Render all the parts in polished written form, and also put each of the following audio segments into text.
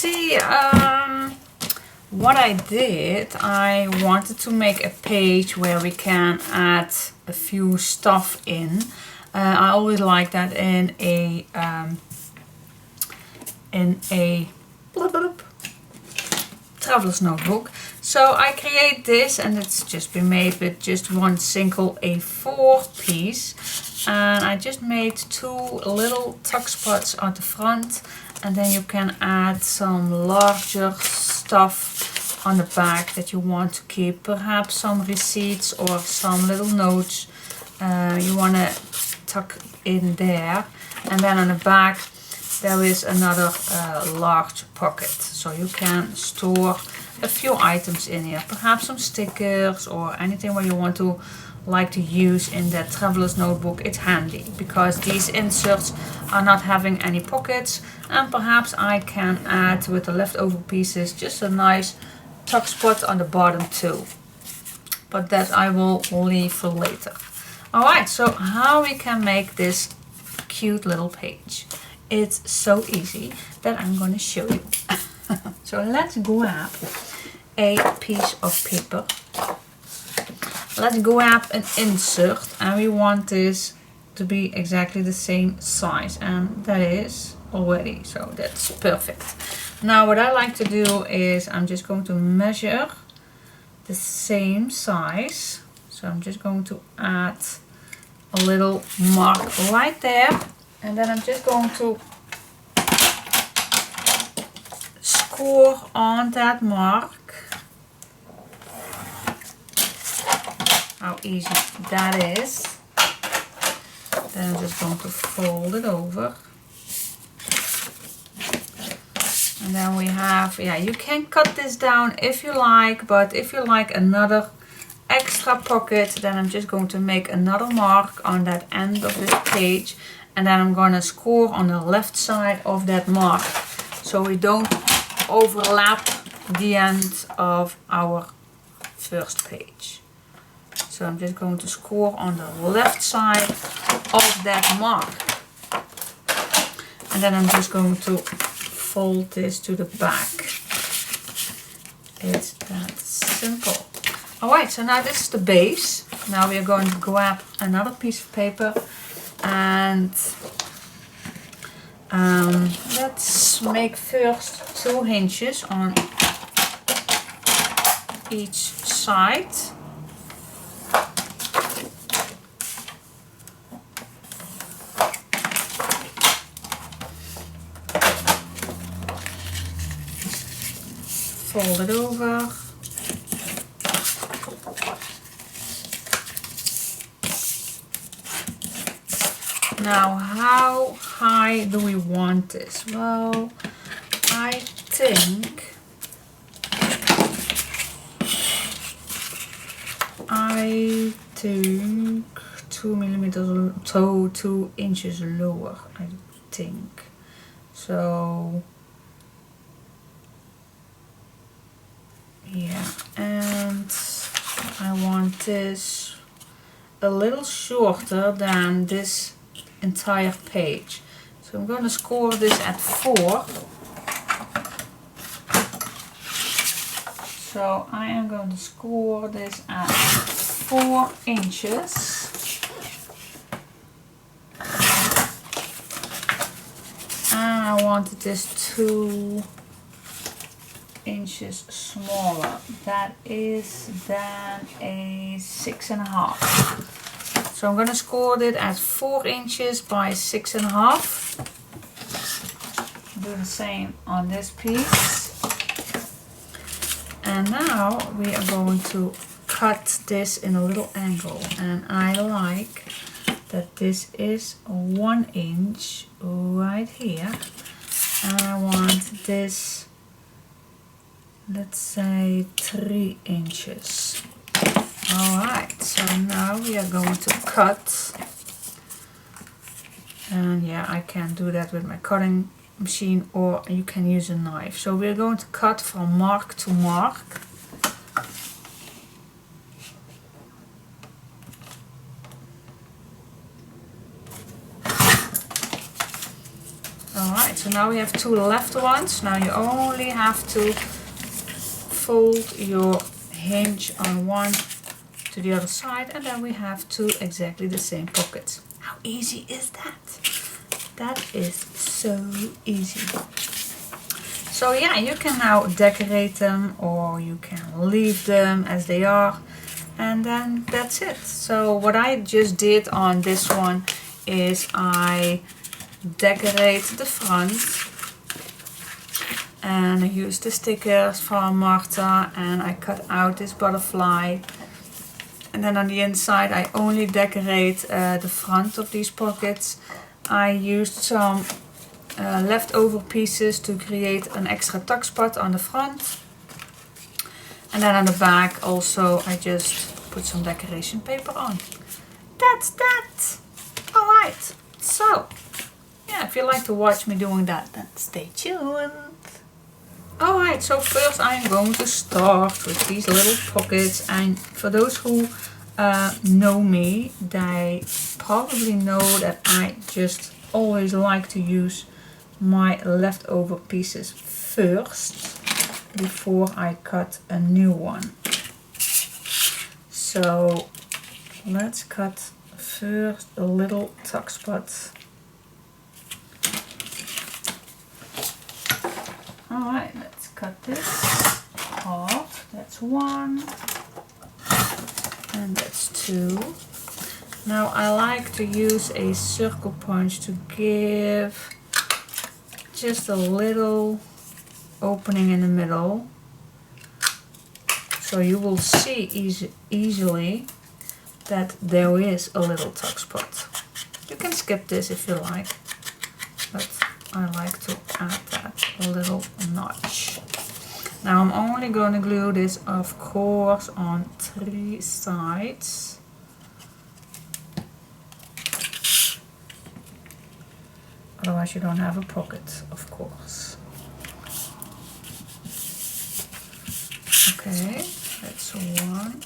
see, what I did, I wanted to make a page where we can add a few stuff in. I always like that in a traveler's notebook. So I create this, and it's just been made with just one single A4 piece, and I just made 2 little tuck spots at the front, and then you can add some larger stuff on the back that you want to keep, perhaps some receipts or some little notes you want to tuck in there. And then on the back there is another large pocket, so you can store a few items in here, perhaps some stickers or anything where you want to like to use in that traveler's notebook. It's handy because these inserts are not having any pockets, and perhaps I can add with the leftover pieces just a nice tuck spot on the bottom too, but that I will leave for later. Alright, so how we can make this cute little page? It's so easy that I'm going to show you. So let's grab a piece of paper. Let's grab an insert, and we want this to be exactly the same size, and that is already, so that's perfect. Now what I like to do is I'm just going to measure the same size, so I'm just going to add a little mark right there, and then I'm just going to score on that mark. How easy that is. Then I'm just going to fold it over. And then we have, yeah, you can cut this down if you like, but if you like another extra pocket, then I'm just going to make another mark on that end of this page, and then I'm going to score on the left side of that mark, so we don't overlap the end of our first page. So I'm just going to score on the left side of that mark, and then I'm just going to fold this to the back. It's that simple. Alright, so now this is the base. Now we are going to grab another piece of paper, and let's make first 2 hinges on each side. Fold it over. Now, how high do we want this? Well, I think 2 millimeters, 2 inches lower, I think. So yeah, and I want this a little shorter than this entire page. So I'm going to score this at 4. So I am going to score this at 4 inches. And I wanted this 2 inches smaller. That is then a 6.5. So I'm going to score it at 4 inches by 6.5. Do the same on this piece. And now we are going to cut this in a little angle. And I like that this is 1 inch right here. And I want this, let's say 3 inches. Alright, so now we are going to cut, and yeah, I can do that with my cutting machine, or you can use a knife. So we're going to cut from mark to mark. Alright, Alright, so now we have two left ones. Now you only have to fold your hinge on one to the other side, and then we have two exactly the same pockets. How easy is that? That is so easy. So yeah, you can now decorate them or you can leave them as they are, and then that's it. So what I just did on this one is I decorate the front, and I used the stickers from Marta, and I cut out this butterfly. And then on the inside I only decorate the front of these pockets. I used some leftover pieces to create an extra tuck spot on the front. And then on the back also I just put some decoration paper on. That's that! Alright, so yeah, if you like to watch me doing that, then stay tuned. Alright, so first I'm going to start with these little pockets, and for those who know me, they probably know that I just always like to use my leftover pieces first before I cut a new one. So let's cut first a little tuck spot. Alright, let's cut this off. That's one. And that's two. Now I like to use a circle punch to give just a little opening in the middle. So you will see easily that there is a little tuck spot. You can skip this if you like, but I like to add that little notch. Now I'm only going to glue this, of course, on 3 sides. Otherwise you don't have a pocket, of course. Okay, that's one.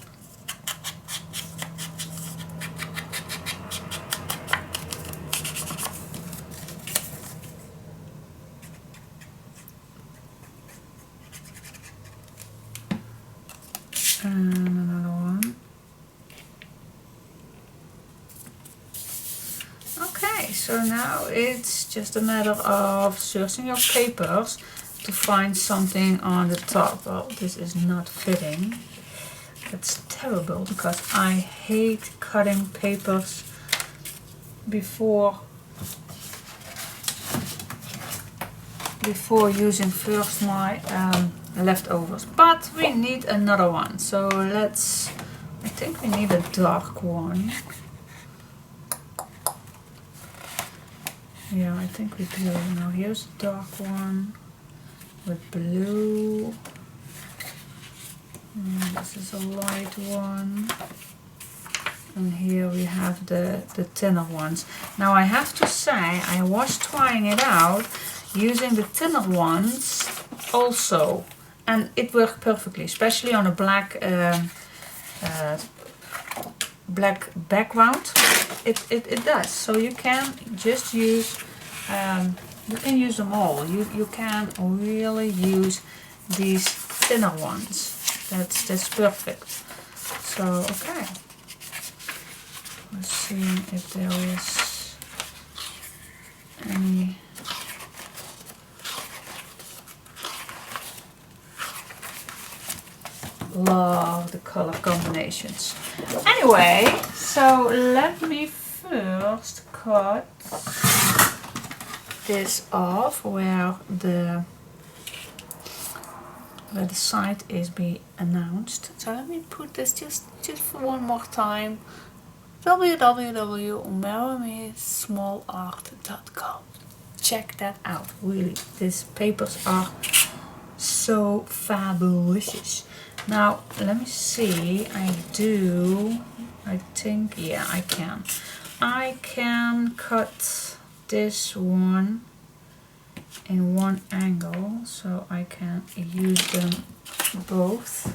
And another one. Okay, so now it's just a matter of searching your papers to find something on the top. Well, this is not fitting. That's terrible because I hate cutting papers before using first my leftovers, but we need another one, so I think we need a dark one. Yeah, I think we do. Now here's a dark one with blue, and this is a light one, and here we have the thinner ones. Now I have to say, I was trying it out using the thinner ones also, and it worked perfectly, especially on a black background. It does. So you can just use them all. You can really use these thinner ones. That's perfect. So okay, let's see if there is any. Love the color combinations. Anyway, so let me first cut this off where the site is be announced. So let me put this just for one more time. www.maremismallart.com. Check that out. Really, these papers are so fabulous. Now let me see. I think, yeah, I can cut this one in one angle, so I can use them both.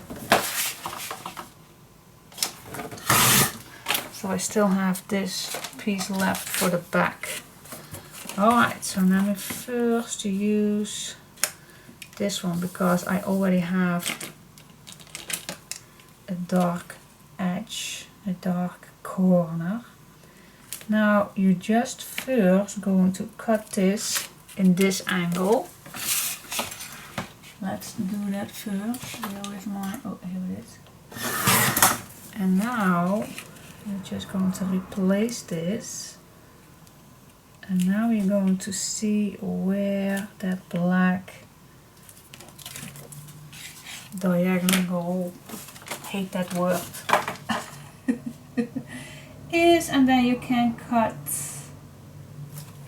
So I still have this piece left for the back. Alright, so now we first use this one because I already have a dark edge, a dark corner. Now you just first going to cut this in this angle. Let's do that first. Where is my, oh here it is. And now you're just going to replace this. And now you're going to see where that black diagonal, hate that word, is, and then you can cut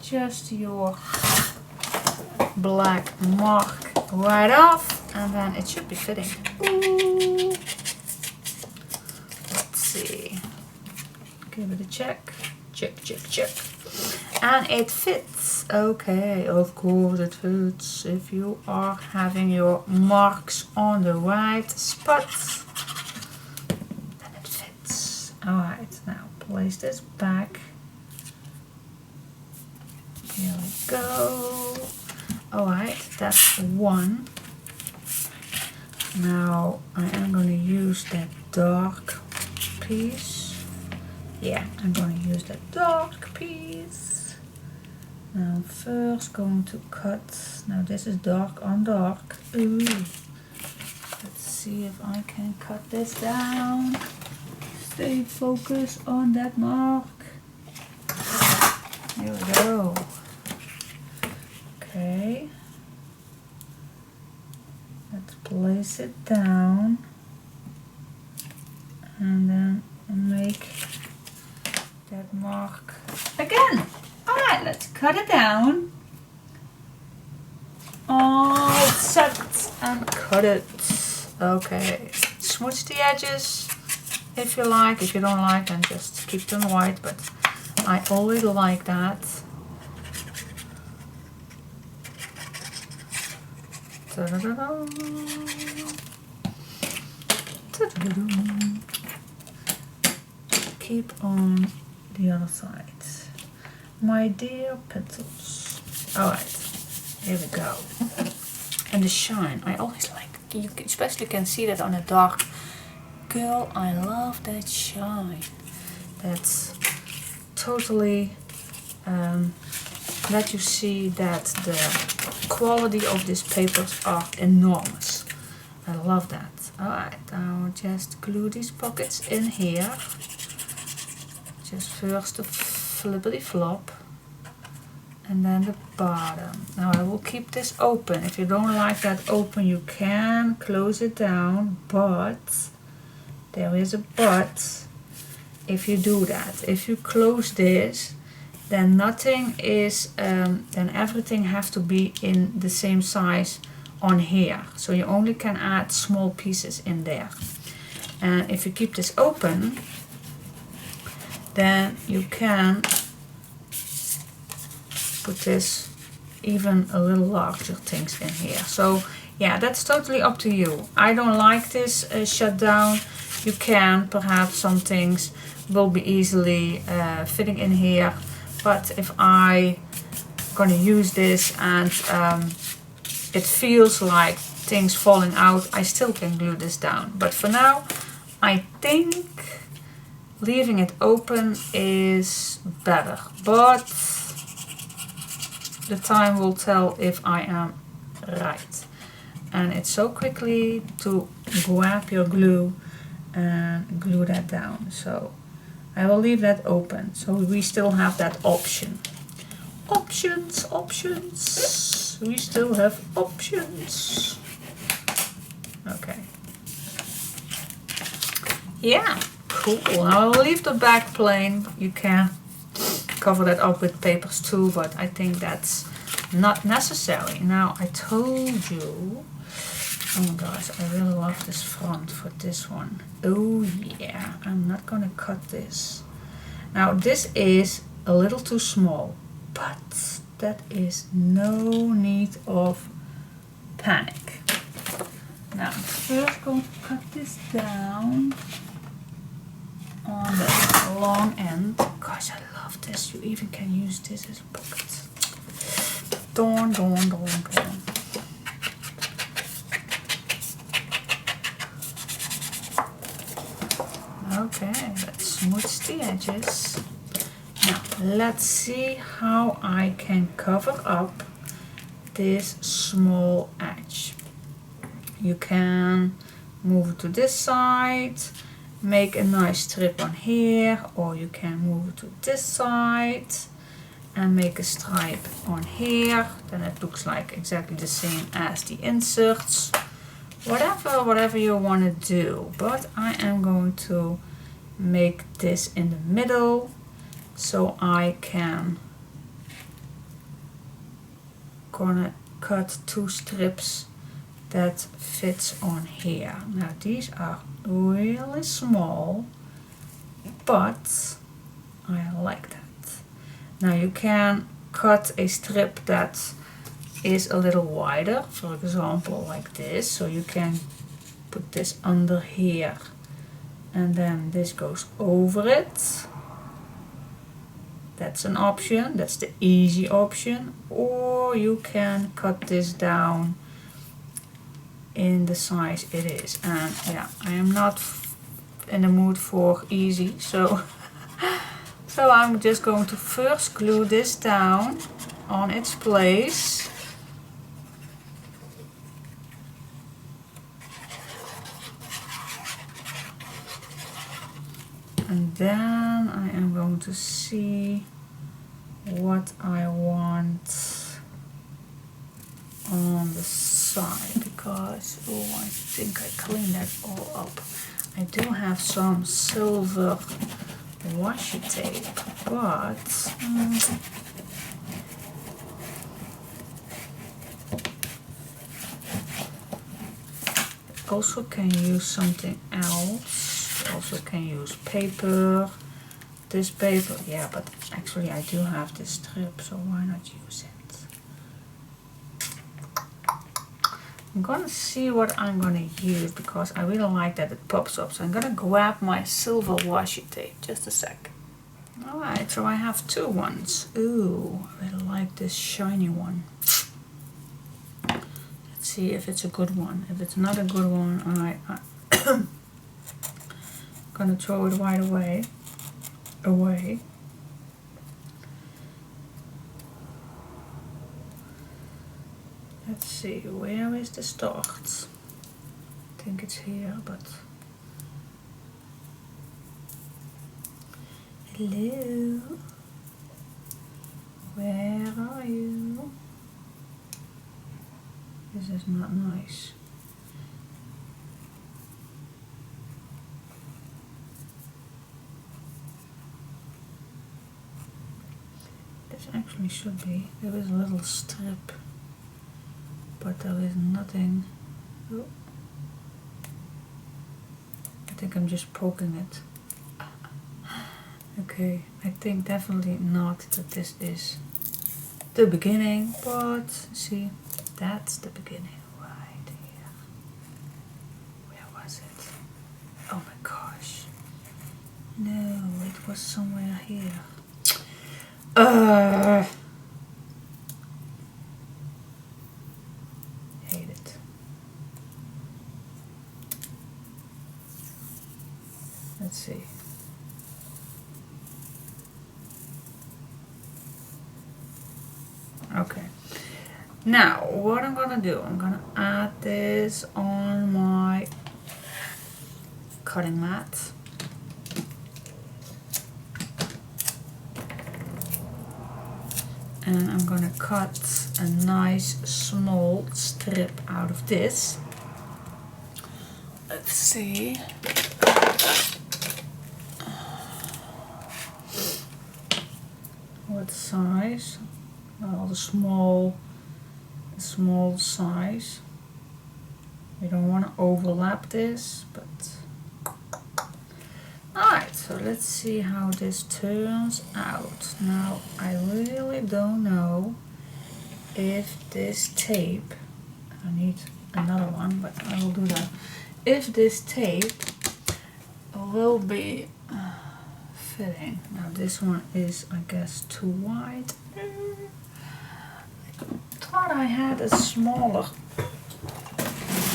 just your black mark right off, and then it should be fitting. Ooh. Let's see, give it a check, check, check, check. And it fits. Okay, of course it fits if you are having your marks on the right spot. Then it fits. Alright, now place this back. Here we go. Alright, that's one. Now I am going to use that dark piece. Yeah, I'm going to use that dark piece. Now I'm first going to cut. Now this is dark on dark. Ooh. Let's see if I can cut this down. Stay focused on that mark. Here we go. Okay. Let's place it down. And then make that mark again. Alright, let's cut it down. All set and cut it. Okay, smooch the edges if you like. If you don't like, then just keep them white, but I always like that. Ta-da-da-da. Ta-da-da-da. Keep on the other side. My dear pencils. Alright, here we go. And the shine, I always like, you especially can see that on a dark girl. I love that shine. That's totally let you see that the quality of these papers are enormous. I love that. Alright, I'll just glue these pockets in here. Just first the flippity flop and then the bottom. Now I will keep this open. If you don't like that open, you can close it down, but there is a but if you do that. If you close this, then nothing is then everything has to be in the same size on here, so you only can add small pieces in there. And if you keep this open, then you can put this even a little larger things in here. So yeah, that's totally up to you. I don't like this shut down. You can, perhaps some things will be easily fitting in here, but if I gonna use this and it feels like things falling out, I still can glue this down. But for now, I think leaving it open is better, but the time will tell if I am right. And it's so quickly to grab your glue and glue that down. So I will leave that open, so we still have that option. Options, options. We still have options. Okay. Yeah, cool. Now I'll leave the back plain. You can cover that up with papers too, but I think that's not necessary. Now I told you, oh my gosh, I really love this front for this one. Oh yeah, I'm not gonna cut this. Now this is a little too small, but that is no need of panic. Now I'm first going to cut this down on the long end. Gosh, I love this. You even can use this as a pocket. Dawn. Okay, let's smooth the edges. Now let's see how I can cover up this small edge. You can move it to this side, make a nice strip on here, or you can move it to this side and make a stripe on here. Then it looks like exactly the same as the inserts. Whatever you want to do, but I am going to make this in the middle so I can gonna cut 2 strips that fits on here. Now these are really small, but I like that. Now you can cut a strip that is a little wider, for example like this, so you can put this under here and then this goes over it. That's an option, that's the easy option, or you can cut this down in the size it is. And yeah, I am not in the mood for easy, so so I'm just going to first glue this down on its place. And then I am going to see what I want on the side, because oh, I think I cleaned that all up. I do have some silver washi tape, but also can use something else. Also can use paper, this paper, yeah, but actually I do have this strip, so why not use it? I'm gonna see what I'm gonna use because I really like that it pops up, so I'm gonna grab my silver washi tape, just a sec. Alright, so I have 2 ones. Ooh, I really like this shiny one. Let's see if it's a good one. If it's not a good one, I'm gonna throw it right away. Let's see, where is the start? I think it's here, but hello, where are you? This is not nice. This actually should be, there is a little strip, but there is nothing. Oh. I think I'm just poking it. Okay, I think definitely not that this is the beginning, but see, that's the beginning right here. Where was it? Oh my gosh. No, it was somewhere here. Hate it. Let's see. Okay. Now, what I'm gonna do, I'm gonna add this on my cutting mat. And I'm gonna cut a nice small strip out of this. Let's see. What size? Well, the small size. You don't want to overlap this, but alright, so let's see how this turns out. Now, I really don't know if this tape, I need another one, but I will do that. If this tape will be fitting. Now this one is, I guess, too wide. thought I had a smaller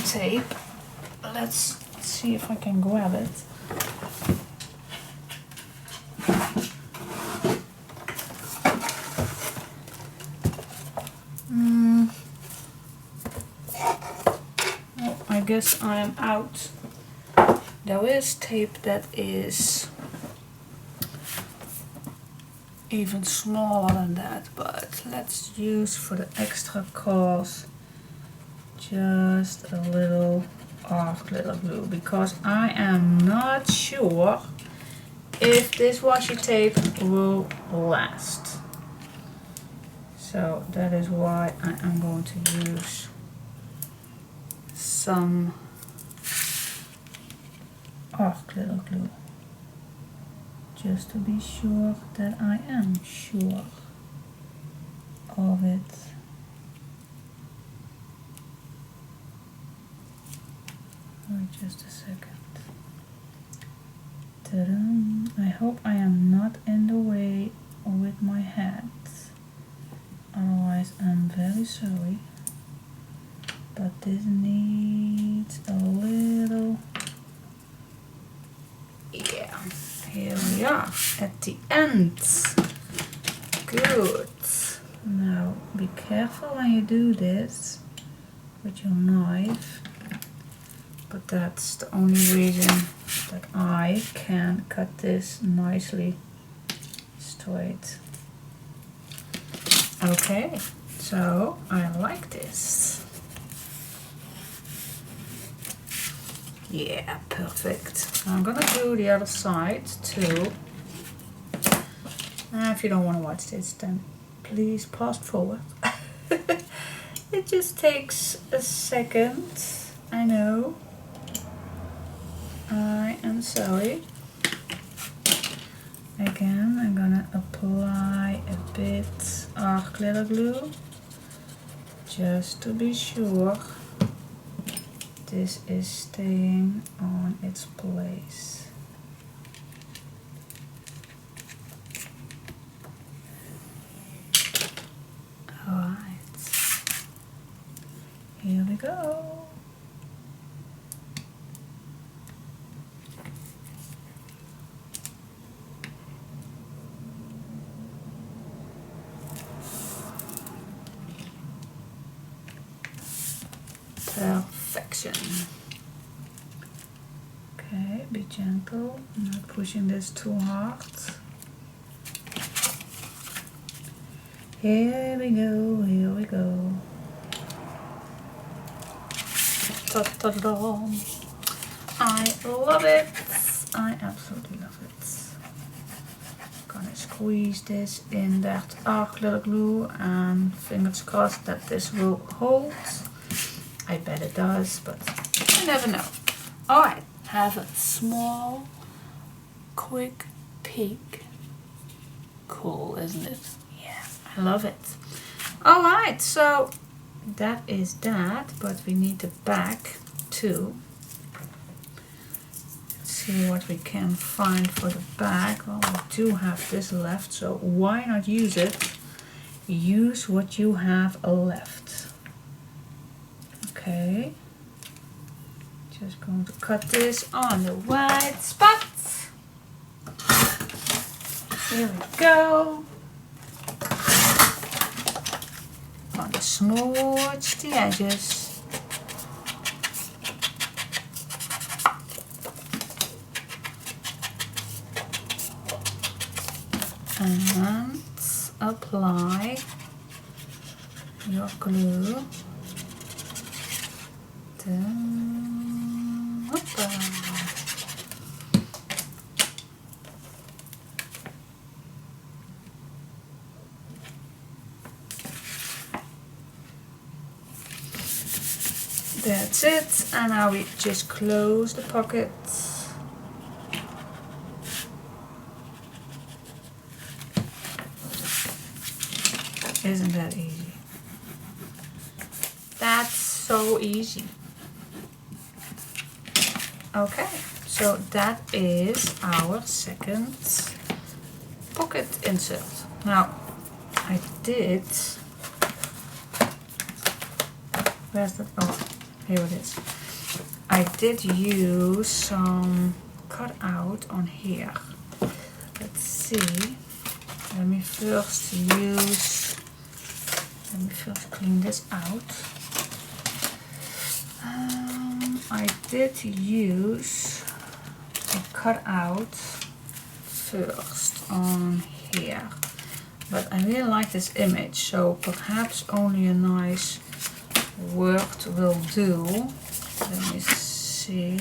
tape. Let's see if I can grab it. Oh, I guess I am out. There is tape that is even smaller than that, but let's use for the extra cause just a little glitter glue, because I am not sure if this washi tape will last. So that is why I am going to use some glitter glue, just to be sure that I am sure of it. Wait just a second. Ta-da. I hope I am not in the way with my hat. Otherwise I'm very sorry. But this needs a little... Yeah, here we are at the end. Good. Now be careful when you do this with your knife. But that's the only reason that I can cut this nicely straight. Okay, so I like this. Yeah, perfect. I'm gonna do the other side too. If you don't want to watch this, then please fast forward. It just takes a second, I know. I am sorry. Again, I'm gonna apply a bit of glitter glue just to be sure this is staying on its place. Alright, here we go. Perfection. Okay, be gentle, not pushing this too hard. Here we go, here we go. Ta-da-da. I love it. I absolutely love it. Gonna squeeze this in that glitter glue and fingers crossed that this will hold. I bet it does, but you never know. Alright, have a small, quick peek. Cool, isn't it? Yeah, I love it. Alright, so that is that, but we need the back too. Let's see what we can find for the back. Well, we do have this left, so why not use it? Use what you have left. Okay, just going to cut this on the white spot. Here we go. Gonna smooch the edges. And apply your glue. That's it, and now we just close the pocket. Isn't that easy? That's so easy. Okay, so that is our second pocket insert. Now, I did Where's that? Oh, here it is. I did use some cut out on here. Let's see. Let me first clean this out. I did use a cut out first on here, but I really like this image, so perhaps only a nice word will do. Let me see.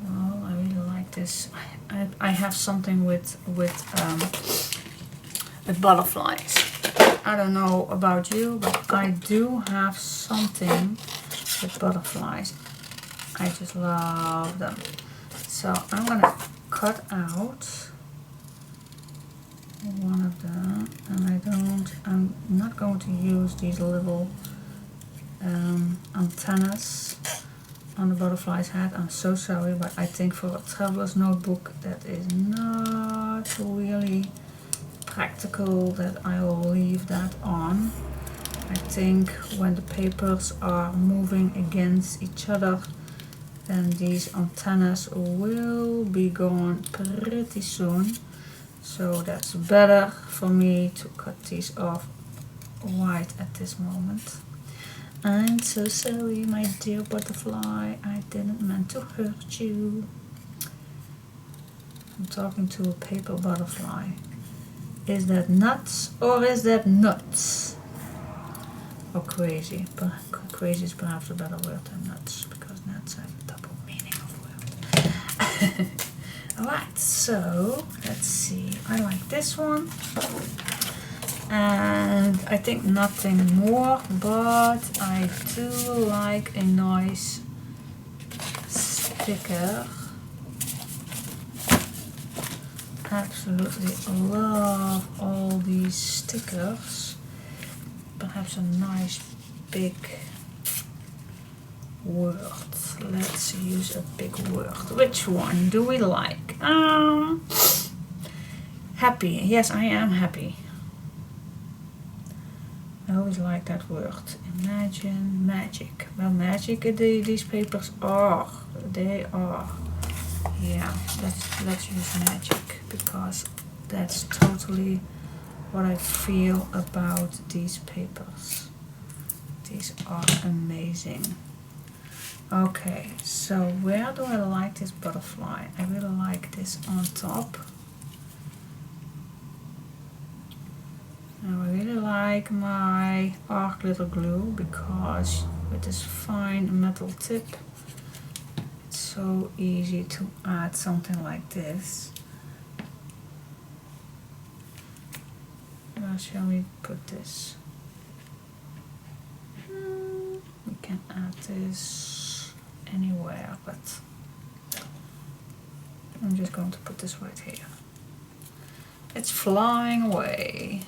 Well, I really like this. I have something with butterflies. I don't know about you, but I do have something with butterflies. I just love them. So I'm gonna cut out one of them, and I'm not going to use these little antennas on the butterfly's head. I'm so sorry, but I think for a traveler's notebook that is not really practical that I will leave that on. I think when the papers are moving against each other, then these antennas will be gone pretty soon. So that's better for me to cut these off right at this moment. I'm so sorry, my dear butterfly. I didn't mean to hurt you. I'm talking to a paper butterfly. Is that nuts or is that nuts? Or crazy? Crazy is perhaps a better word than nuts, because nuts have a double meaning of word. Alright, so let's see. I like this one. And I think nothing more, but I do like a nice sticker. Absolutely love all these stickers. Perhaps a nice big word. Let's use a big word. Which one do we like? Happy. Yes, I am happy. I always like that word. Imagine magic. Well, magic these papers are. They are. Yeah, let's use magic, because that's totally what I feel about these papers. These are amazing. Okay, so where do I like this butterfly? I really like this on top. Now I really like my art glitter glue, because with this fine metal tip, it's so easy to add something like this. Where shall we put this? We can add this anywhere, but I'm just going to put this right here. It's flying away.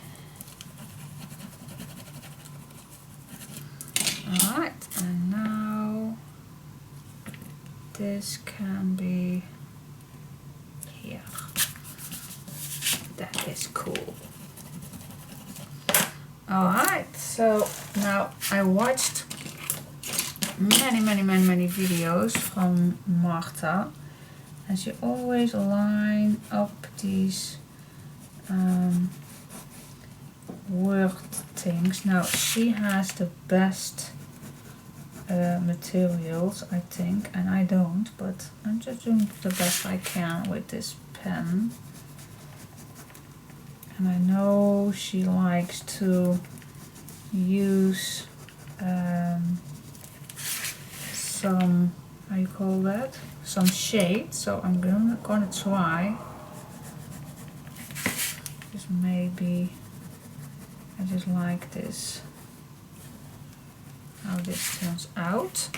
Alright, and now this can be here. That is cool. Alright, so now I watched many videos from Marta, and she always line up these word things. Now she has the best materials, I think, and I don't, but I'm just doing the best I can with this pen. And I know she likes to use some, how you call that? Some shade, so I'm gonna try. Just maybe, I just like this, how this turns out.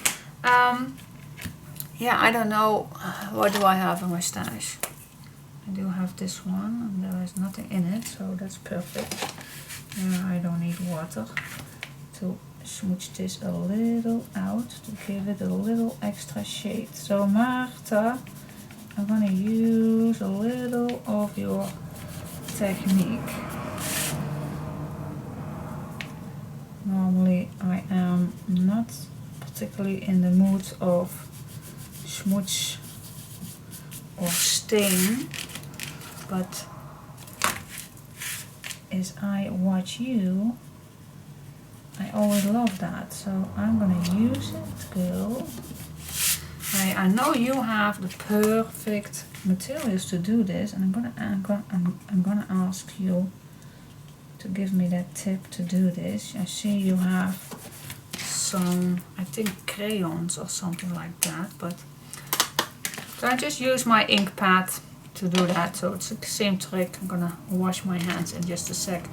Yeah, I don't know, what do I have in my stash? I do have this one, and there is nothing in it, so that's perfect. I don't need water to smooch this a little out, to give it a little extra shade. So Marta, I'm gonna use a little of your technique. not particularly in the mood of smooch or stain, but as I watch you, I always love that, so I'm gonna use it, girl. I know you have the perfect materials to do this, and I'm gonna ask you to give me that tip to do this. I see you have some, I think crayons or something like that, but so I just use my ink pad to do that, so it's the same trick. I'm gonna wash my hands in just a sec.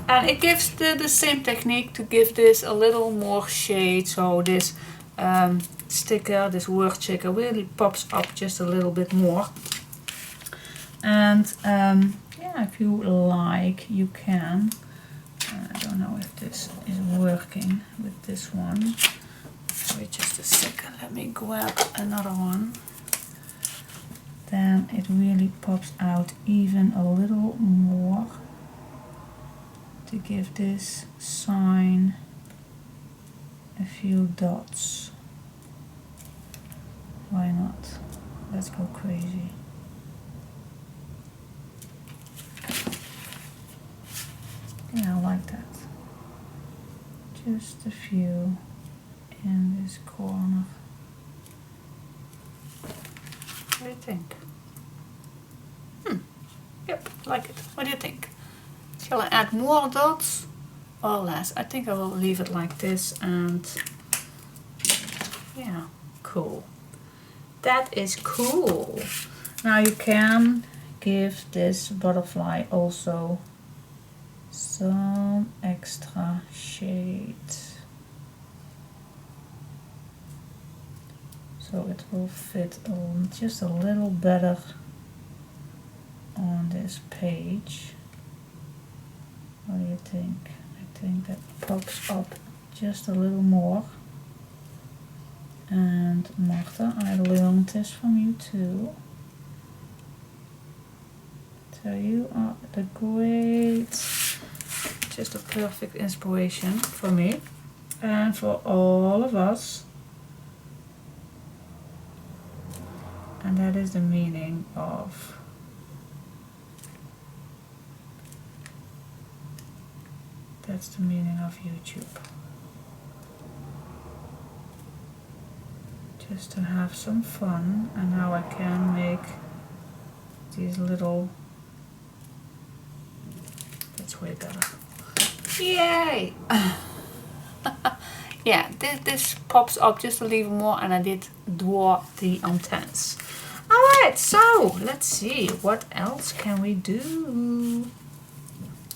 And it gives the same technique to give this a little more shade, so this sticker, this word sticker really pops up just a little bit more. And yeah, if you like, you can. I don't know if this is working with this one. Wait just a second, let me grab another one. Then it really pops out even a little more to give this sign a few dots. Why not? Let's go crazy. Yeah, I like that. Just a few in this corner. What do you think? Yep, like it. What do you think? Shall I add more dots or less? I think I will leave it like this, and yeah, cool. That is cool. Now you can give this butterfly also some extra shade, so it will fit just a little better on this page. What do you think? I think that pops up just a little more. And Marta, I learned this from you too. So you are the great, just a perfect inspiration for me and for all of us. And that is the meaning of YouTube. Just to have some fun, and now I can make these little, that's way better. Yay! Yeah, this pops up just a little more, and I did draw the antennas. Alright, so let's see, what else can we do?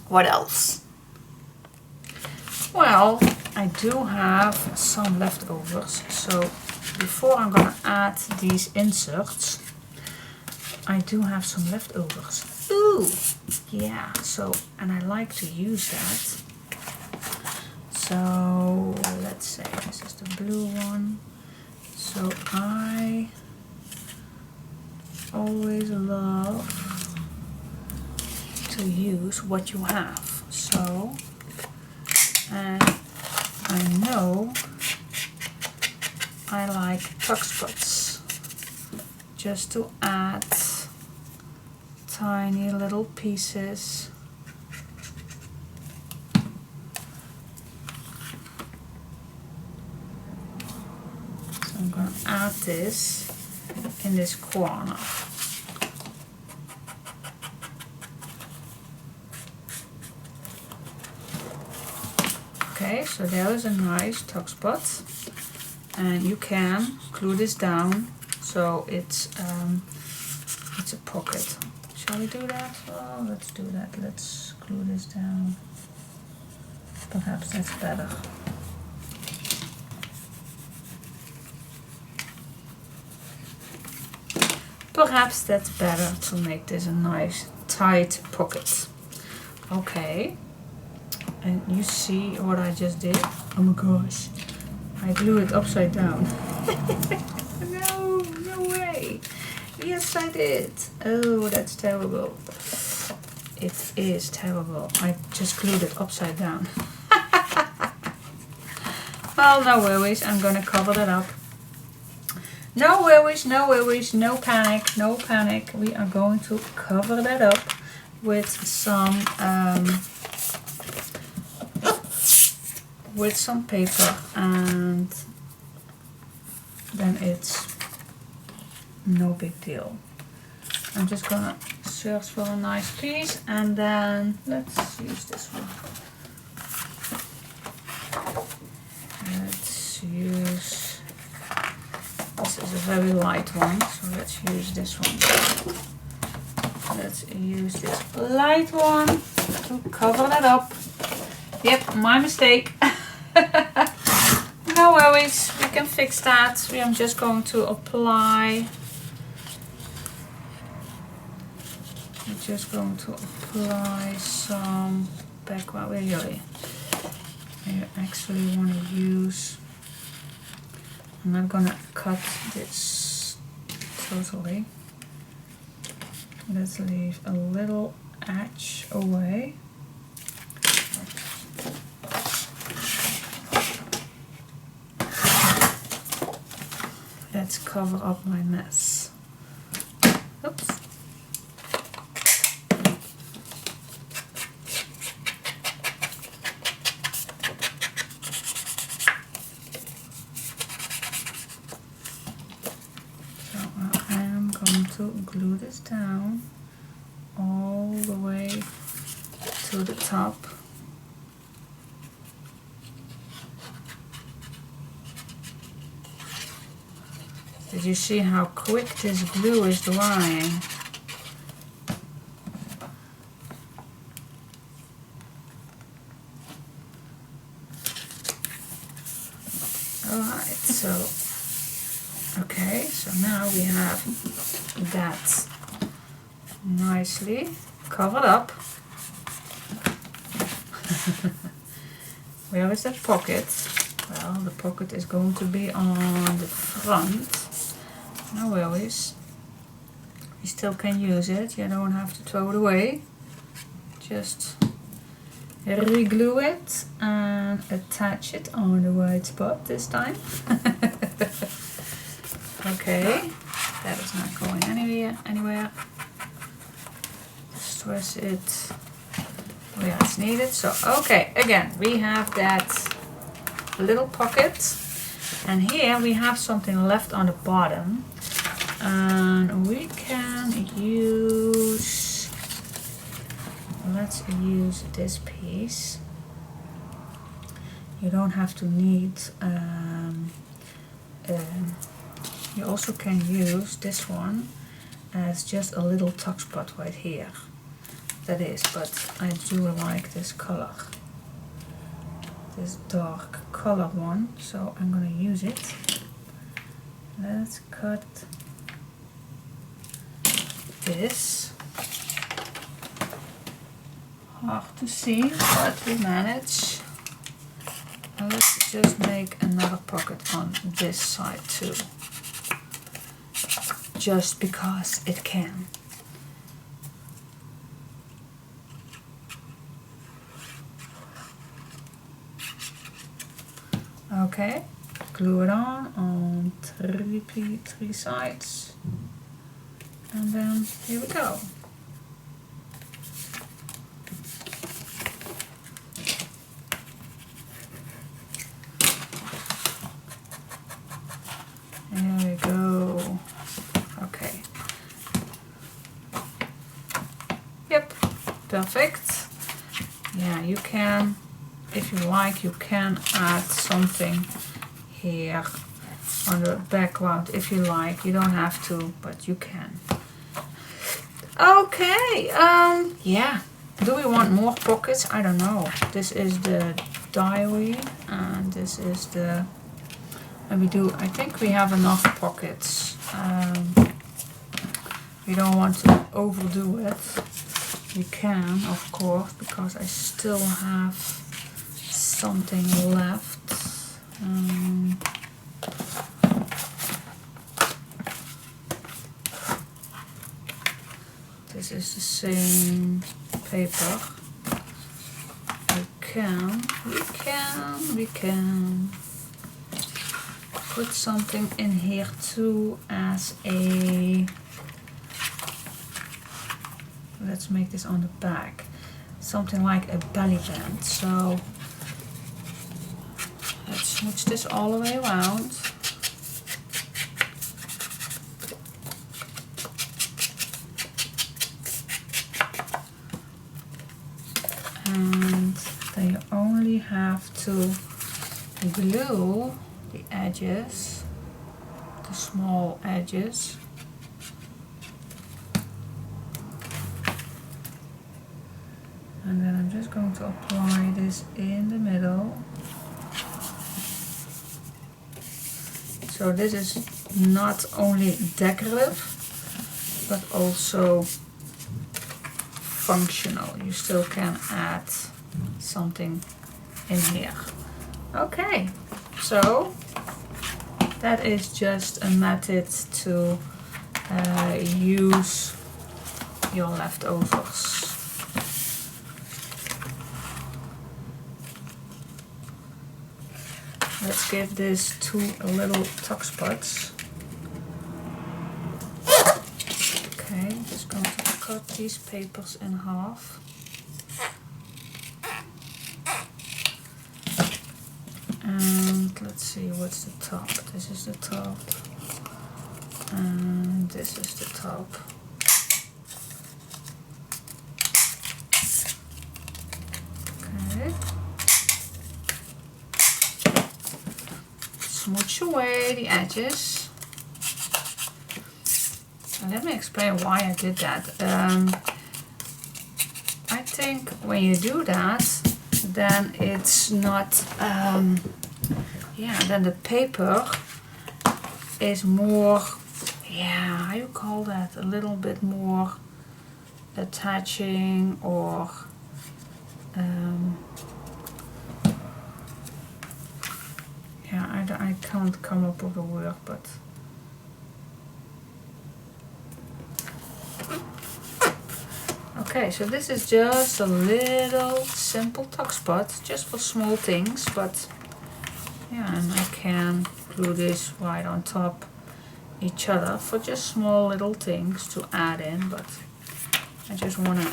What else? Well, I do have some leftovers, so before I'm gonna add these inserts, I do have some leftovers. Ooh, yeah, so, and I like to use that. So, let's say this is the blue one. So I always love to use what you have. So, and I know I like tuck spots, just to add tiny little pieces. So I'm going to add this in this corner. Okay, so there is a nice tuck spot, and you can glue this down so it's a pocket. Shall we do that? Oh, let's do that. Let's glue this down. Perhaps that's better. Perhaps that's better to make this a nice tight pocket. Okay. And you see what I just did? Oh my gosh. I glued it upside down. No way. Yes, I did. Oh, that's terrible. It is terrible. I just glued it upside down. Well, no worries, I'm gonna cover that up. No worries, no worries, no panic, no panic. We are going to cover that up with some paper, and then it's no big deal. I'm just gonna search for a nice piece, and then let's use this one. Let's use, this is a very light one, so let's use this one. Let's use this light one to cover that up. Yep, my mistake. No worries, we can fix that. I'm just going to apply. I'm just going to apply some background. Really, I actually want to use. I'm not gonna cut this totally. Let's leave a little edge away. Let's cover up my mess. Oops. So I am going to glue this down all the way to the top. Did you see how quick this glue is drying? Alright, so okay, so now we have that nicely covered up. Where is that pocket? Well, the pocket is going to be on the front. No worries. You still can use it. You don't have to throw it away. Just re-glue it and attach it on the right spot this time. Okay, that is not going anywhere. Stress it where it's needed. So okay, again we have that little pocket, and here we have something left on the bottom, and we can use, let's use this piece. You don't have to need you also can use this one as just a little tuck spot right here. That is, but I do like this color, this dark color one, so I'm gonna use it. Let's cut this. Hard to see, but we manage. And let's just make another pocket on this side too, just because it can. Okay, glue it on three sides, and then here we go. There we go. Okay. Yep, perfect. Yeah, you can, if you like, you can add something here on the background if you like. You don't have to, but you can. Okay, yeah. Do we want more pockets? I don't know. This is the diary, and this is the, and we do, I think we have enough pockets. We don't want to overdo it. You can, of course, because I still have something left. This is the same paper. We can. put something in here too as a, let's make this on the back, something like a belly band. So let's smooch this all the way around. And then you only have to glue the edges, the small edges. And then I'm just going to apply this in the middle. So this is not only decorative, but also functional. You still can add something in here. Okay, so that is just a method to use your leftovers. Let's give this 2 little tuck spots. Okay, just going to cut these papers in half. And let's see, what's the top? This is the top. And this is the top. Okay. Smooch away the edges. And let me explain why I did that. I think when you do that, then it's not, then the paper is more, how you call that, a little bit more attaching, or I can't come up with a word, but okay, so this is just a little simple tuck spot, just for small things, but and I can glue this right on top each other for just small little things to add in, but I just want to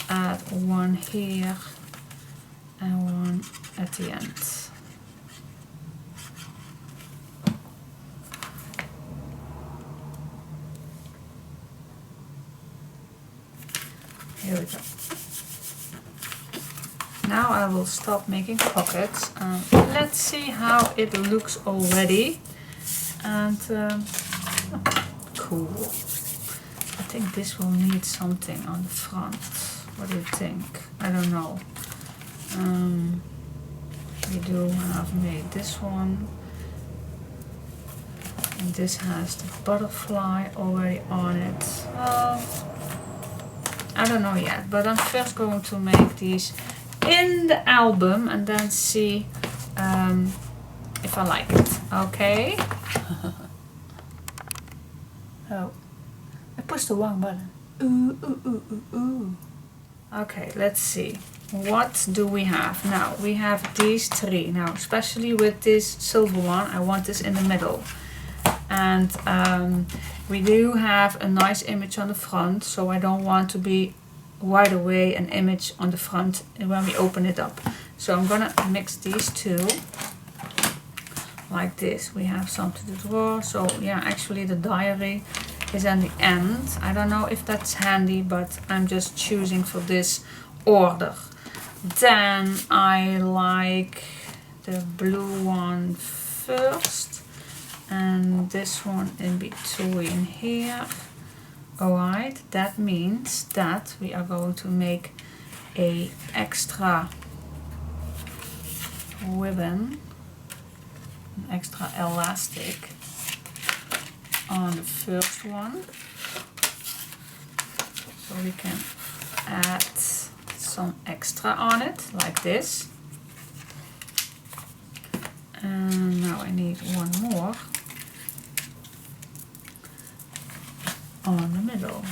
add one here and one at the end. Here we go. Now I will stop making pockets, and let's see how it looks already. And cool. I think this will need something on the front. What do you think? I don't know. We do have made this one, and this has the butterfly already on it. I don't know yet, but I'm first going to make these in the album and then see if I like it. Okay. Oh, I pushed the wrong button. Ooh, ooh, ooh, ooh, ooh. Okay, let's see. What do we have? Now, we have these 3. Now, especially with this silver one, I want this in the middle. And we do have a nice image on the front, so I don't want to be right away an image on the front when we open it up. So I'm gonna mix these 2 like this. We have something to draw. So yeah, actually the diary is at the end. I don't know if that's handy, but I'm just choosing for this order. Then I like the blue one first, and this one in between here. Alright, that means that we are going to make a extra ribbon, an extra elastic on the first one. So we can add some extra on it, like this. And now I need one more on the middle.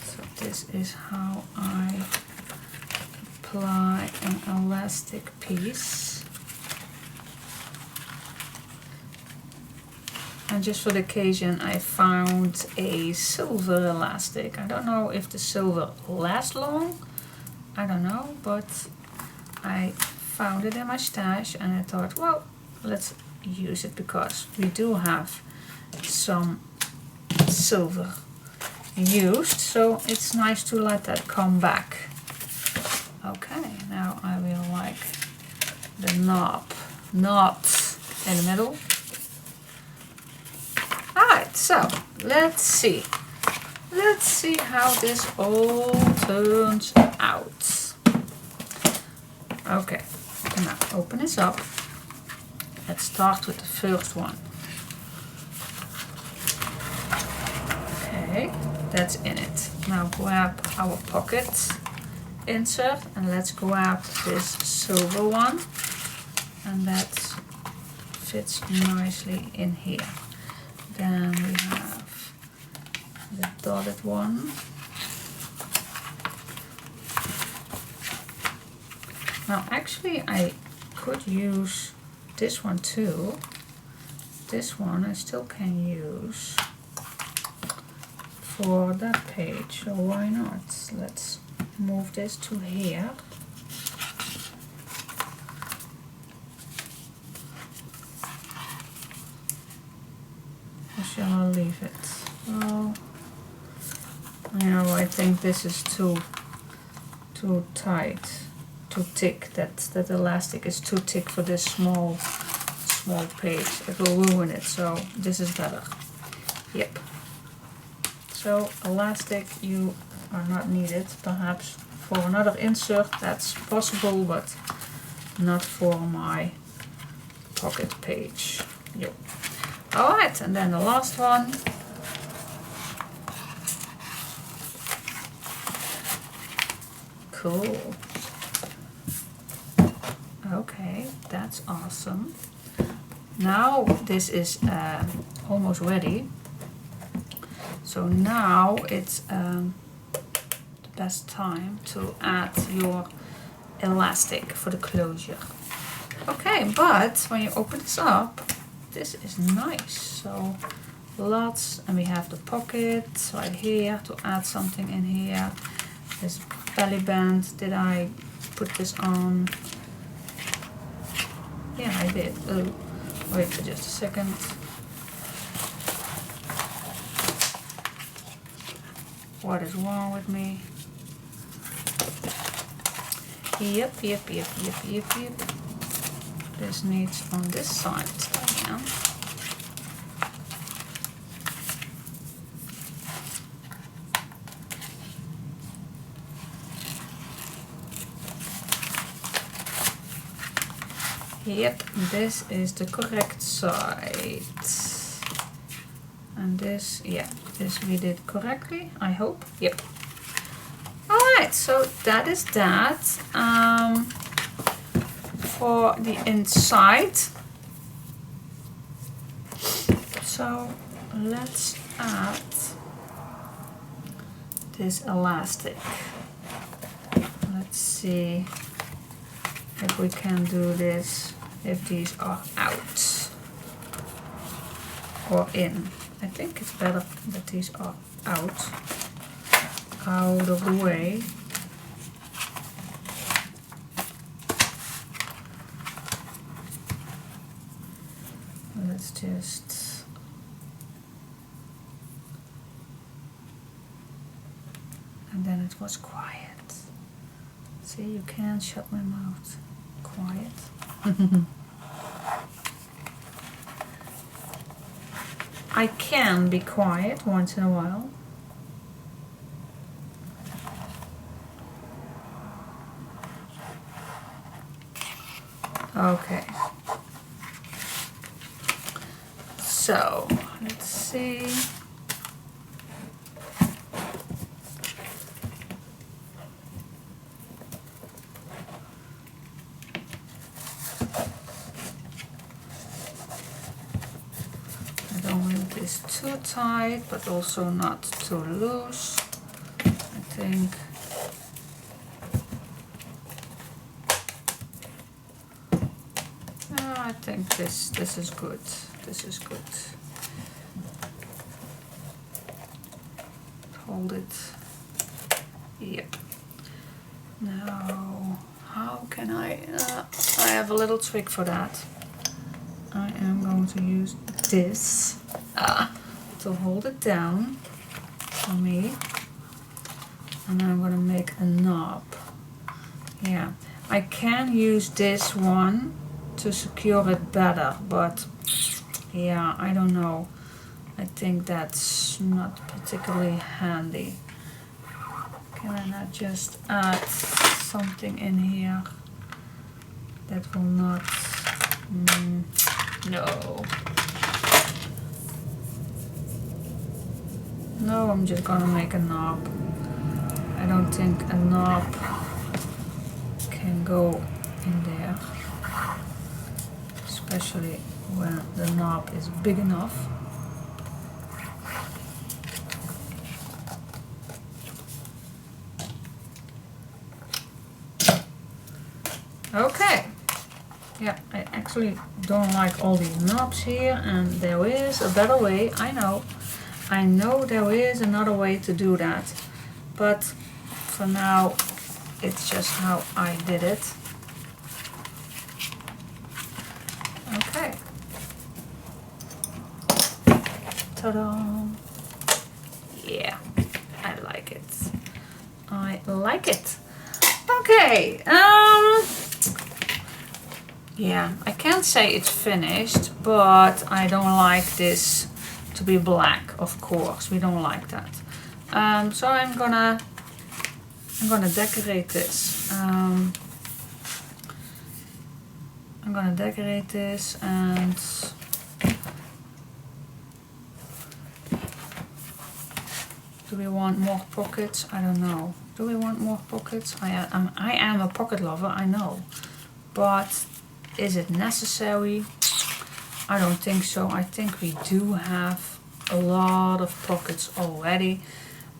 So this is how I apply an elastic piece. And just for the occasion I found a silver elastic. I don't know if the silver lasts long, I don't know, but I found it in my stash and I thought, well, let's use it because we do have some silver used, so it's nice to let that come back. Okay, now I will like the knob in the middle. Alright, so let's see how this all turns out. Okay, now open this up. Let's start with the first one. Okay, that's in it. Now grab our pocket insert and let's grab this silver one, and that fits nicely in here. Then we have the dotted one. Now actually I could use this one too. This one I still can use for that page, so why not? Let's move this to here. Or shall I leave it? Well, I think this is too tight, too thick. That elastic is too thick for this small page. It will ruin it, so this is better. Yep. So elastic you are not needed. Perhaps for another insert that's possible, but not for my pocket page. Yep. Alright, and then the last one. Cool. Okay, that's awesome. Now this is almost ready. So now it's the best time to add your elastic for the closure. Okay, but when you open this up, this is nice. So lots, and we have the pocket right here to add something in here. This belly band, did I put this on? Yeah, I did. Oh, wait for just a second. What is wrong with me? Yep. This needs on this side again. Yep, this is the correct side. And this, yeah, this we did correctly, I hope. Yep. Alright, so that is that. For the inside. So let's add this elastic. Let's see if we can do this if these are out or in. I think it's better that these are out of the way. Let's just and then it was quiet. See, you can't shut my mouth. Quiet. I can be quiet once in a while. Okay. So, let's see. Too tight, but also not too loose. I think I think this is good. This is good. Hold it. Yep. Now, how can I have a little trick for that. I am going to use this to hold it down for me. And I'm going to make a knob. Yeah, I can use this one to secure it better, but yeah, I don't know. I think that's not particularly handy. Can I not just add something in here that will not... no. No, I'm just gonna make a knob. I don't think a knob can go in there, especially when the knob is big enough. Okay. Yeah, I actually don't like all these knobs here, and there is a better way. I know there is another way to do that, but for now it's just how I did it. Okay. Ta-da! Yeah, I like it. I like it. Okay. Yeah, I can't say it's finished, but I don't like this to be black, of course. We don't like that. So I'm gonna decorate this. I'm gonna decorate this, and do we want more pockets? I don't know. Do we want more pockets? I am a pocket lover, I know, but is it necessary? I don't think so. I think we do have a lot of pockets already.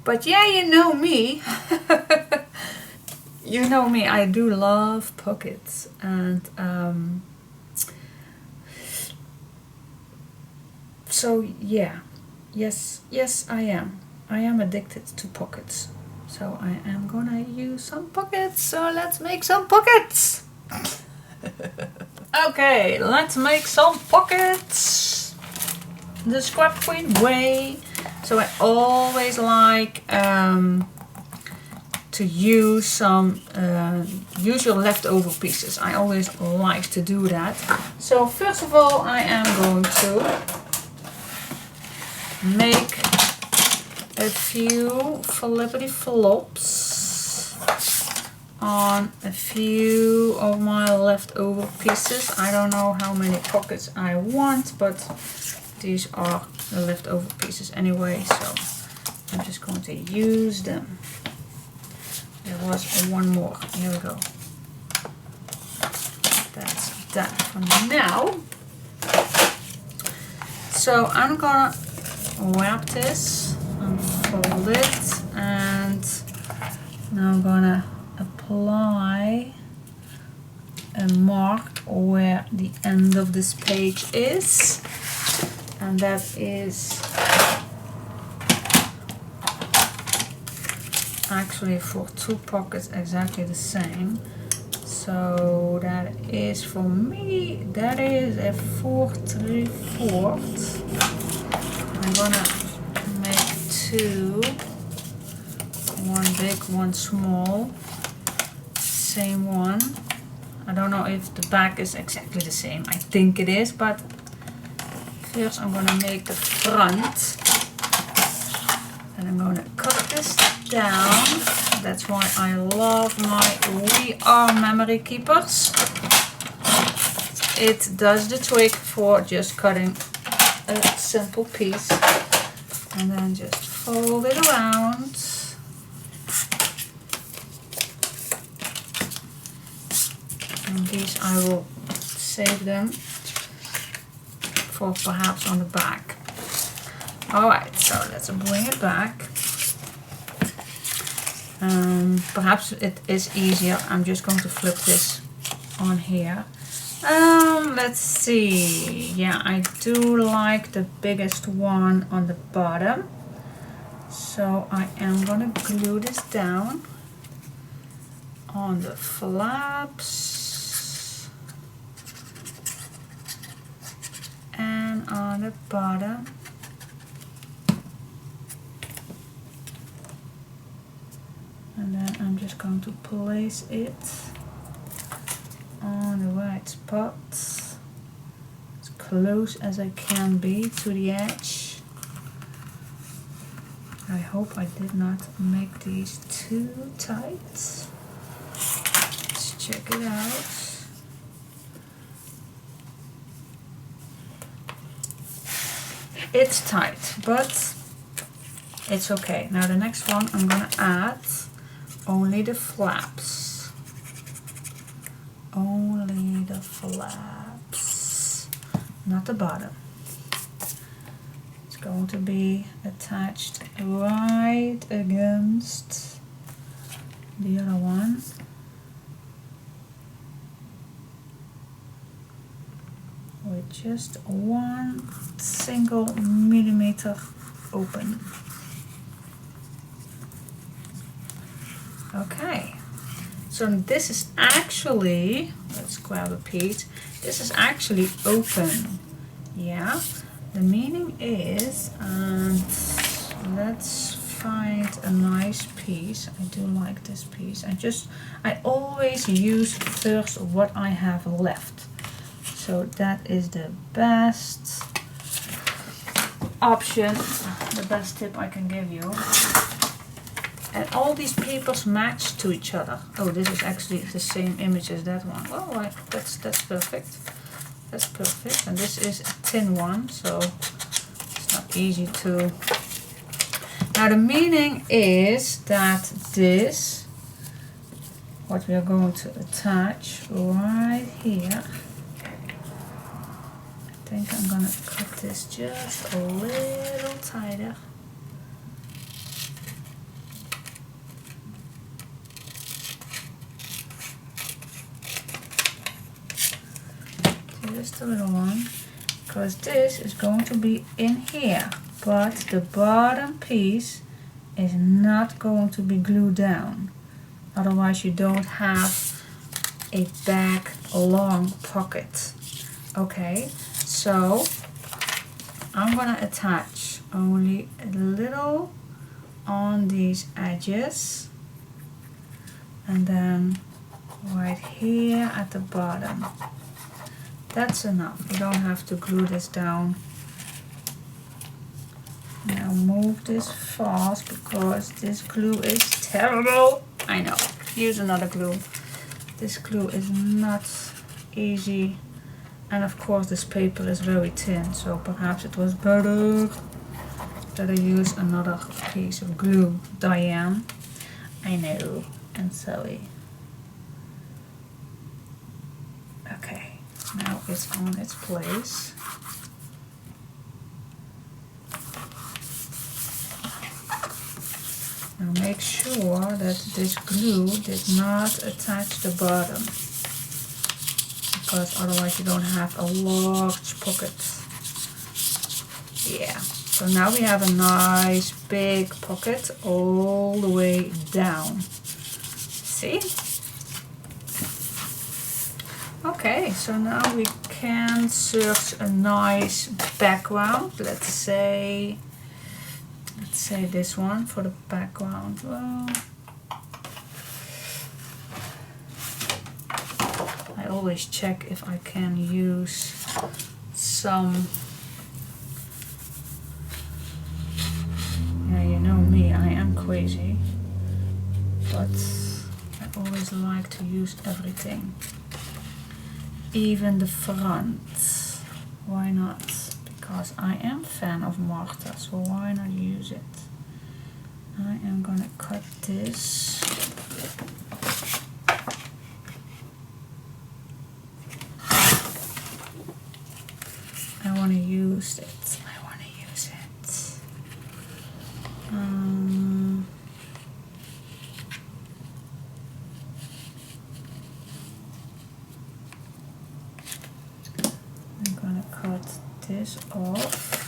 But yeah, you know me. You know me, I do love pockets. And so yeah, yes, I am. I am addicted to pockets. So I am gonna use some pockets. So let's make some pockets. Okay, let's make some pockets the scrap queen way. So I always like to use some use your leftover pieces. I always like to do that. So first of all, I am going to make a few flippity flops on a few of my leftover pieces. I don't know how many pockets I want, but these are the leftover pieces anyway, so I'm just going to use them. There was one more. Here we go. That's that for now. So I'm gonna wrap this and fold it, and now I'm gonna apply a mark where the end of this page is, and that is actually for two pockets exactly the same. So that is for me, that is a 4 3/4. I'm gonna make two, one big, one small, same one. I don't know if the back is exactly the same. I think it is, but first I'm gonna make the front. And I'm gonna cut this down. That's why I love my We Are memory keepers. It does the trick for just cutting a simple piece. And then just fold it around. And these I will save them for perhaps on the back. Alright, so let's bring it back. Perhaps it is easier. I'm just going to flip this on here. Let's see. Yeah, I do like the biggest one on the bottom. So I am gonna glue this down on the flaps and on the bottom. And then I'm just going to place it on the right spot, as close as I can be to the edge. I hope I did not make these too tight. Let's check it out. It's tight, but it's okay. Now the next one I'm gonna add only the flaps. Only the flaps, not the bottom. It's going to be attached right against the other one. With just 1 single millimeter open. Okay, so this is actually, let's grab a piece, this is actually open. Yeah, the meaning is, and let's find a nice piece. I do like this piece. I always use first what I have left. So that is the best option, the best tip I can give you. And all these papers match to each other. Oh, this is actually the same image as that one. Well, that's perfect. That's perfect. And this is a thin one, so it's not easy to... Now the meaning is that this, what we are going to attach right here, I think I'm gonna cut this just a little tighter. Just a little one, because this is going to be in here, but the bottom piece is not going to be glued down. Otherwise you don't have a back long pocket. Okay, so I'm gonna attach only a little on these edges and then right here at the bottom. That's enough. You don't have to glue this down. Now move this fast because this glue is terrible. I know. Use another glue. This glue is not easy. And of course this paper is very thin, so perhaps it was better that I use another piece of glue. Diane. I know. I'm sorry. Okay. Now it's on its place. Now make sure that this glue did not attach the bottom, because otherwise you don't have a large pocket. Yeah, so now we have a nice big pocket all the way down. See? Okay, so now we can search a nice background. Let's say this one for the background. Well, I always check if I can use some, yeah, you know me, I am crazy, but I always like to use everything. Even the front. Why not? Because I am a fan of Marta, so why not use it? I am gonna cut this. I wanna use it. I wanna use it. this off.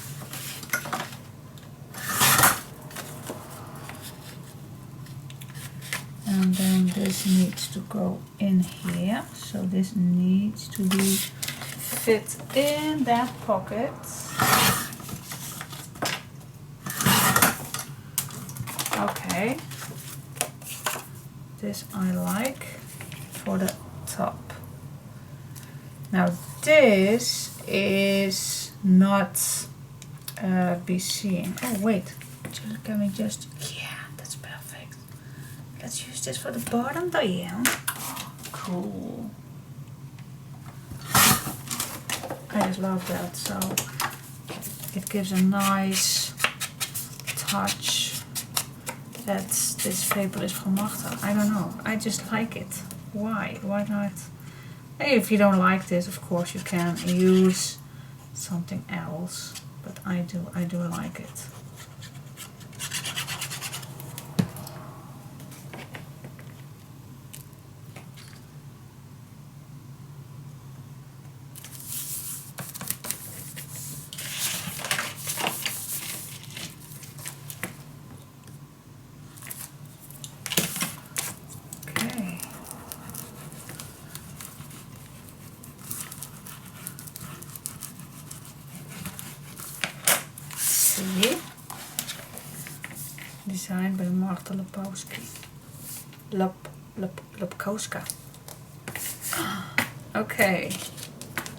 And then this needs to go in here. So this needs to be fit in that pocket. Okay. This I like for the top. Now this is not be seen. Oh wait, can we just, yeah, that's perfect. Let's use this for the bottom, Diane. Oh, cool. I just love that, so it gives a nice touch that this paper is from Marta. I don't know, I just like it. Why not? Hey, if you don't like this, of course you can use something else, but I do like it. Designed by Marta Lepkowska. Okay,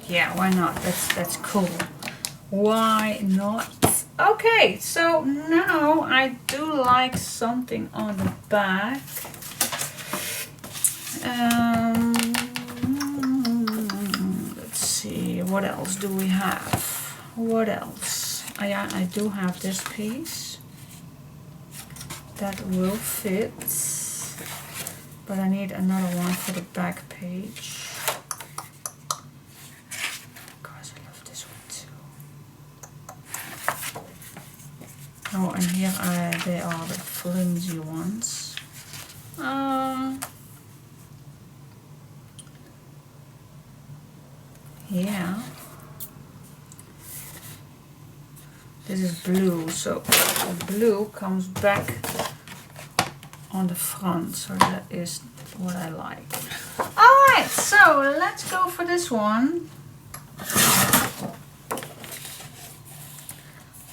yeah, why not? That's cool. Why not? Okay, so now I do like something on the back. Let's see, what else do we have? What else? Yeah, I do have this piece that will fit, but I need another one for the back page. Because I love this one too. Oh, and here they are the flimsy ones. Yeah. This is blue, so the blue comes back on the front, so that is what I like. Alright, so let's go for this one.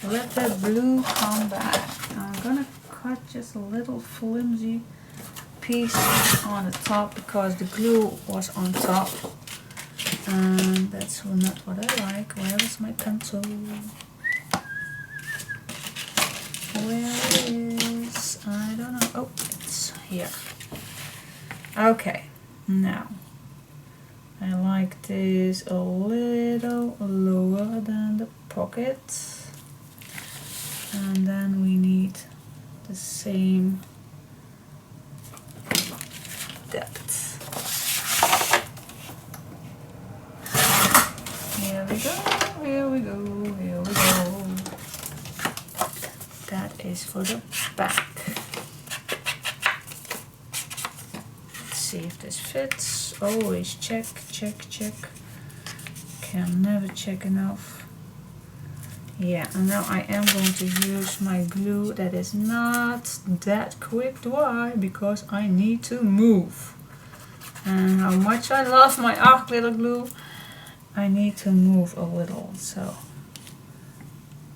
Let that blue come back. I'm gonna cut just a little flimsy piece on the top because the glue was on top. And that's not what I like. Where is my pencil? Where it is? I don't know. Oh, it's here. Okay, now I like this a little lower than the pocket, and then we need the same depth. Here we go, here we go, here we go. That is for the back. Let's see if this fits. Always check, check, check. Can never check enough. Yeah, and now I am going to use my glue that is not that quick dry because I need to move. And how much I love my art glitter glue, I need to move a little. So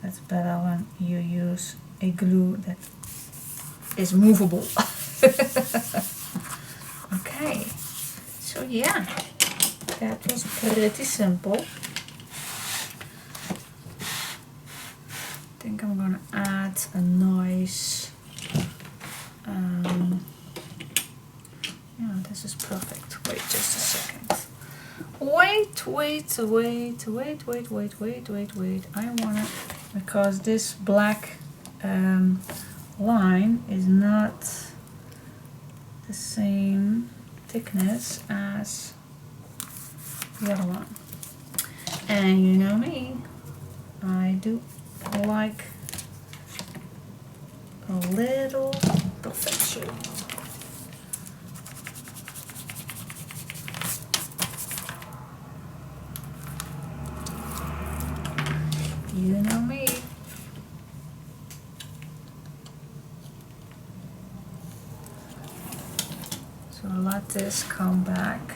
that's better when you use a glue that is movable. Okay, so yeah, that was pretty simple. I think I'm gonna add a nice, yeah, this is perfect. Wait just a second. Wait. I wanna, because this black line is not the same thickness as the other one. And you know me, I do like a little perfection. So let this come back.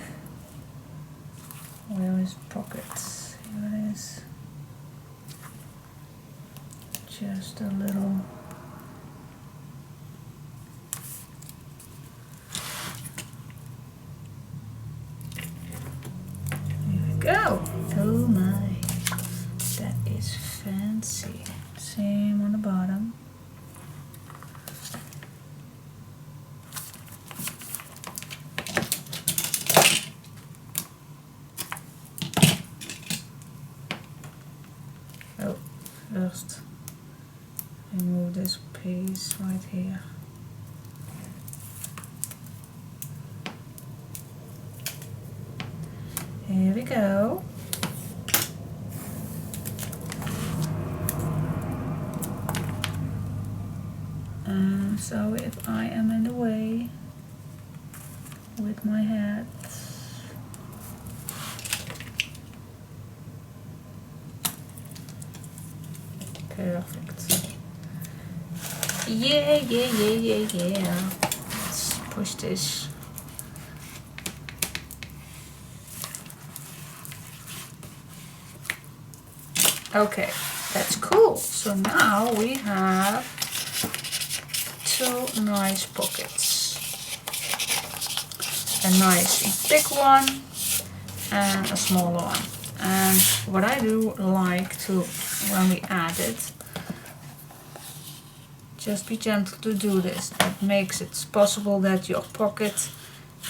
Where is pockets? Here it is. Just a little. Here we go. Oh my, that is fancy. Same on the bottom. Oh, first remove this piece right here. Here we go. So if I am in the way with my hat, perfect. Yeah. Let's push this. Okay, that's cool. So now we have two nice pockets. A nice big one and a smaller one. And what I do like to, when we add it, just be gentle to do this. That makes it possible that your pocket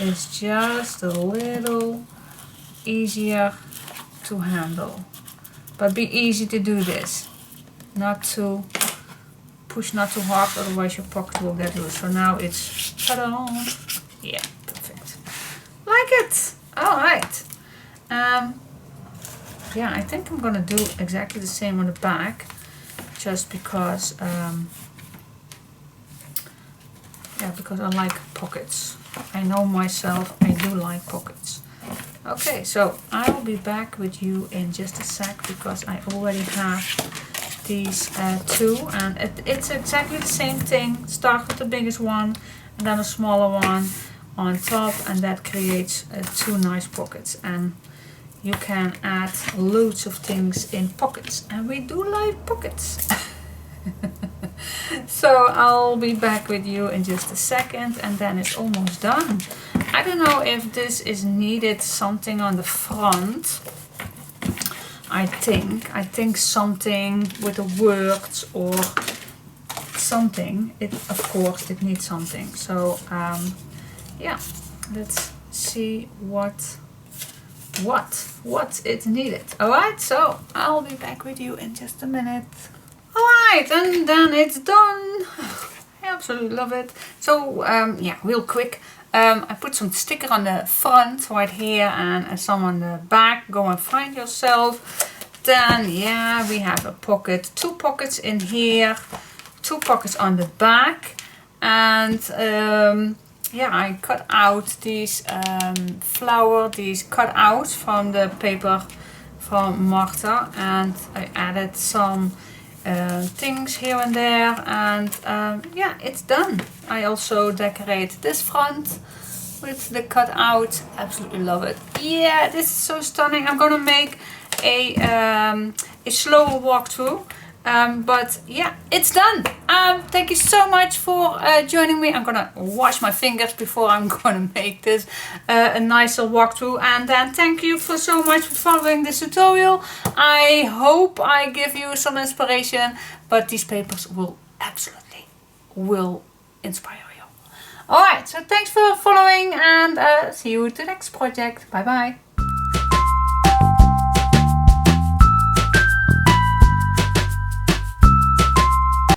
is just a little easier to handle. But be easy to do this. Not to push not too hard, otherwise your pocket will get loose. So now it's cut on. Yeah, perfect. Like it. Alright. Yeah, I think I'm gonna do exactly the same on the back. Just because because I like pockets. I know myself, I do like pockets. Okay, so I will be back with you in just a sec because I already have these two, and it's exactly the same thing. Start with the biggest one and then a smaller one on top, and that creates two nice pockets. And you can add loads of things in pockets, and we do like pockets. So I'll be back with you in just a second, and then it's almost done. I don't know if this is needed something on the front. I think something with the words or something. Of course it needs something. So yeah, let's see what it needed. Alright, so I'll be back with you in just a minute. Alright, and then it's done. I absolutely love it. So yeah, real quick. I put some sticker on the front right here and some on the back. Go and find yourself. Then yeah, we have a pocket, two pockets in here, two pockets on the back, and yeah, I cut out these these cutouts from the paper from Marta, and I added some things here and there, and yeah, it's done. I also decorate this front with the cutout. Absolutely love it. Yeah, this is so stunning. I'm gonna make a slower walkthrough, but yeah, it's done. Thank you so much for joining me. I'm gonna wash my fingers before I'm gonna make this a nicer walkthrough, and then thank you for so much for following this tutorial. I hope I give you some inspiration, but these papers will absolutely inspire you. Alright, so thanks for following, and see you at the next project. Bye bye.